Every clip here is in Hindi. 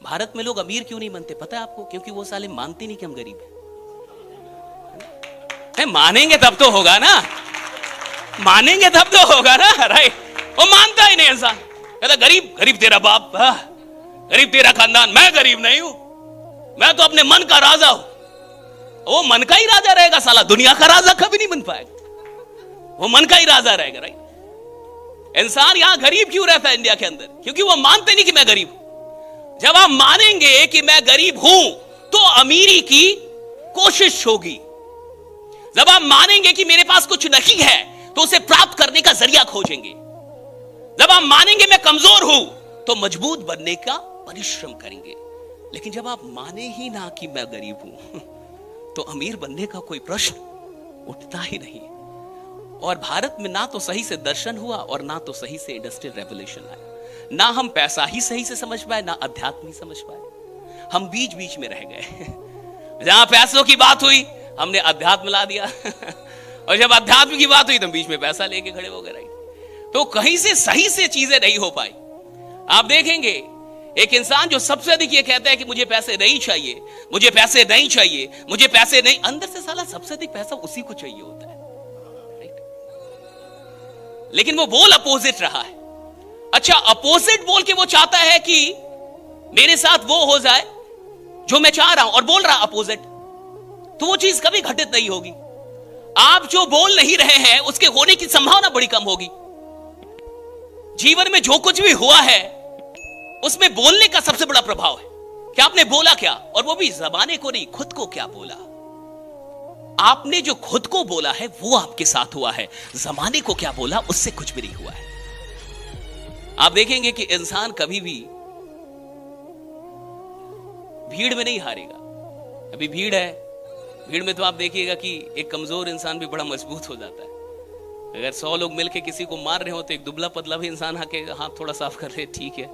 भारत में लोग अमीर क्यों नहीं बनते पता है आपको? क्योंकि वो साले मानते नहीं कि हम गरीब हैं। मानेंगे तब तो होगा ना, मानेंगे तब तो होगा ना, राइट? वो मानता ही नहीं इंसान, कहता गरीब गरीब तेरा बाप, गरीब तेरा खानदान, मैं गरीब नहीं हूं, मैं तो अपने मन का राजा हूं। वो मन का ही राजा रहेगा साला, दुनिया का राजा कभी नहीं बन पाएगा, वो मन का ही राजा रहेगा, राइट? इंसान यहां गरीब क्यों रहता है इंडिया के अंदर? क्योंकि वो मानते नहीं कि मैं गरीब हूं। जब आप मानेंगे कि मैं गरीब हूं तो अमीरी की कोशिश होगी। जब आप मानेंगे कि मेरे पास कुछ नहीं है तो उसे प्राप्त करने का जरिया खोजेंगे। जब आप मानेंगे मैं कमजोर हूं तो मजबूत बनने का परिश्रम करेंगे। लेकिन जब आप माने ही ना कि मैं गरीब हूं तो अमीर बनने का कोई प्रश्न उठता ही नहीं। और भारत में ना तो सही से दर्शन हुआ और ना तो सही से इंडस्ट्रियल रेवोल्यूशन आया। ना हम पैसा ही सही से समझ पाए, ना अध्यात्म ही समझ पाए। हम बीच बीच में रह गए। जहां पैसों की बात हुई हमने अध्यात्म ला दिया और जब अध्यात्म की बात हुई तो बीच में पैसा लेके खड़े हो गए, राइट? तो कहीं से सही से चीजें नहीं हो पाई। आप देखेंगे एक इंसान जो सबसे अधिक ये कहता है कि मुझे पैसे नहीं चाहिए, मुझे पैसे नहीं चाहिए, मुझे पैसे नहीं, अंदर से साला सबसे अधिक पैसा उसी को चाहिए होता है, राइट? लेकिन वो बोल अपोजिट रहा है। अच्छा, अपोजिट बोल के वो चाहता है कि मेरे साथ वो हो जाए जो मैं चाह रहा हूं, और बोल रहा अपोजिट, तो वो चीज कभी घटित नहीं होगी। आप जो बोल नहीं रहे हैं उसके होने की संभावना बड़ी कम होगी। जीवन में जो कुछ भी हुआ है उसमें बोलने का सबसे बड़ा प्रभाव है कि आपने बोला क्या, और वो भी जमाने को नहीं, खुद को क्या बोला। आपने जो खुद को बोला है वो आपके साथ हुआ है, जमाने को क्या बोला उससे कुछ भी नहीं हुआ है। आप देखेंगे कि इंसान कभी भी भीड़ में नहीं हारेगा। अभी भीड़ है, भीड़ में तो आप देखिएगा कि एक कमजोर इंसान भी बड़ा मजबूत हो जाता है। अगर 100 लोग मिलके किसी को मार रहे हो तो एक दुबला पतला भी इंसान आके हाथ थोड़ा साफ कर ले, ठीक है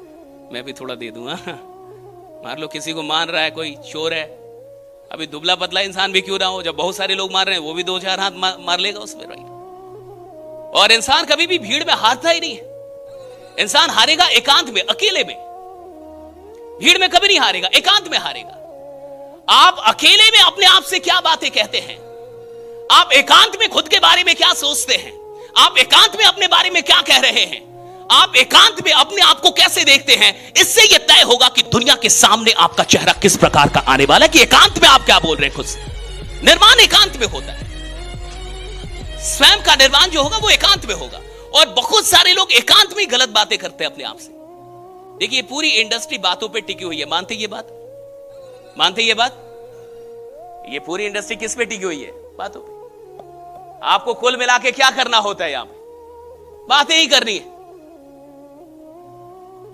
मैं भी थोड़ा दे दूंगा। मार लो, किसी को मार रहा है कोई चोर है, अभी दुबला पतला इंसान भी क्यों ना हो, जब बहुत सारे लोग मार रहे हैं वो भी 2-4 हाथ मार लेगा उसमें, राइट? और इंसान कभी भी भीड़ में हारता ही नहीं है। इंसान हारेगा एकांत में, अकेले में। भीड़ में कभी नहीं हारेगा, एकांत में हारेगा। आप अकेले में अपने आप से क्या बातें कहते हैं, आप एकांत में खुद के बारे में क्या सोचते हैं, आप एकांत में अपने बारे में क्या कह रहे हैं, आप एकांत में अपने आप को कैसे देखते हैं, इससे यह तय होगा कि दुनिया के सामने आपका चेहरा किस प्रकार का आने वाला है, कि एकांत में आप क्या बोल रहे हैं खुद से। निर्माण एकांत में होता है, स्वयं का निर्माण जो होगा वो एकांत में होगा। और बहुत सारे लोग एकांत में गलत बातें करते हैं अपने आप से। देखिए पूरी इंडस्ट्री बातों पे टिकी हुई है, मानते ये बात? मानते ये बात? ये पूरी इंडस्ट्री किस पे टिकी हुई है? बातों पे। आपको कुल मिला के क्या करना होता है? यहां पे बातें ही करनी है।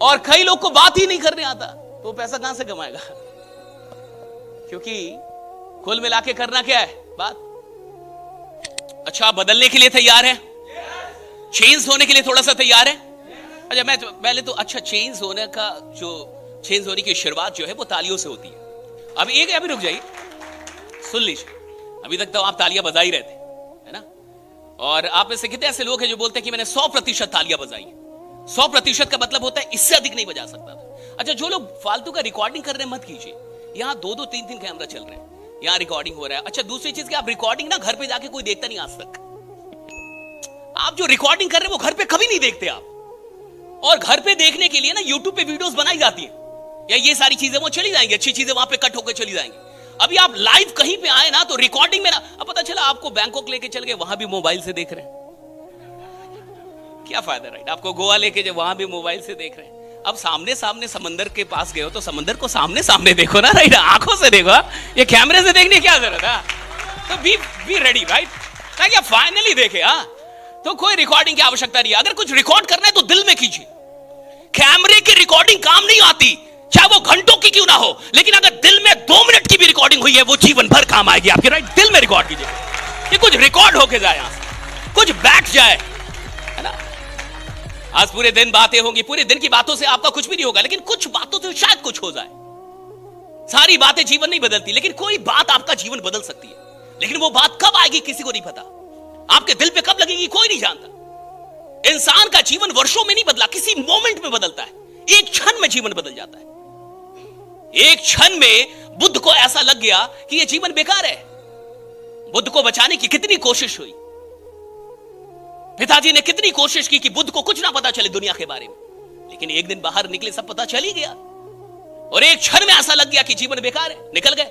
और कई लोग को बात ही नहीं करने आता तो पैसा कहां से कमाएगा? क्योंकि कुल मिला के करना क्या है? बात। अच्छा, बदलने के लिए तैयार है? चेंज होने के लिए थोड़ा सा तैयार है? अच्छा, मैं तो पहले तो अच्छा, चेंज होने का जो चेंज होने की शुरुआत जो है वो तालियों से होती है। अभी रुक जाइए, सुन लीजिए। अभी तक तो आप तालियां बजा ही रहे थे, है ना? और आप में से कितने ऐसे लोग हैं जो बोलते हैं कि मैंने 100% तालियां बजाई? 100% का मतलब होता है इससे अधिक नहीं बजा सकता था। अच्छा, जो लोग फालतू का रिकॉर्डिंग कर रहे हैं मत कीजिए। यहाँ 2-2, 3-3 कैमरा चल रहे हैं, यहाँ रिकॉर्डिंग हो रहा है। अच्छा, दूसरी चीज कि आप रिकॉर्डिंग ना घर पे जाके कोई देखता नहीं आज तक। आप जो रिकॉर्डिंग कर रहे हैं वो घर पे कभी नहीं देखते आप। और घर पे देखने के लिए ना यूट्यूब पे वीडियोस बनाई जाती है, या ये सारी चीजें वो चली जाएंगी, अच्छी चीजें वहां पे कट होकर चली जाएंगी। अभी आप लाइव कहीं पे आए ना तो रिकॉर्डिंग में ना, अब पता चला आपको बैंकॉक लेके चल गए, वहां भी मोबाइल से देख रहे हैं, क्या फायदा, राइट? आपको गोवा लेके जब वहां भी मोबाइल से देख रहे हैं। अब सामने सामने समंदर के पास गए हो तो समंदर को सामने सामने देखो ना, राइट? आंखों से देखो, ये कैमरे से देखने क्या जरूरत है? तो बी रेडी, राइट? ताकि आप फाइनली देखे। तो कोई रिकॉर्डिंग की आवश्यकता नहीं है। अगर कुछ रिकॉर्ड करना है तो दिल में कीजिए। कैमरे की रिकॉर्डिंग काम नहीं आती, चाहे वो घंटों की क्यों ना हो, लेकिन अगर दिल में 2 मिनट की भी रिकॉर्डिंग हुई है वो जीवन भर काम आएगी आपके, राइट? दिल में रिकॉर्ड कीजिए, ये कुछ रिकॉर्ड होके जाए, कुछ बैठ जाए, है ना? आज पूरे दिन बातें होंगी, पूरे दिन की बातों से आपका कुछ भी नहीं होगा, लेकिन कुछ बातों से शायद कुछ हो जाए। सारी बातें जीवन नहीं बदलती, लेकिन कोई बात आपका जीवन बदल सकती है। लेकिन वो बात कब आएगी किसी को नहीं पता, आपके दिल पे कब लगेगी कोई नहीं जानता। इंसान का जीवन वर्षों में नहीं बदला, किसी मोमेंट में बदलता है, एक क्षण में जीवन बदल जाता है। एक क्षण में बुद्ध को ऐसा लग गया कि यह जीवन बेकार है। बुद्ध को बचाने की कितनी कोशिश हुई, पिताजी ने कितनी कोशिश की कि बुद्ध को कुछ ना पता चले दुनिया के बारे में, लेकिन एक दिन बाहर निकले सब पता चल ही गया और एक क्षण में ऐसा लग गया कि जीवन बेकार है, निकल गए।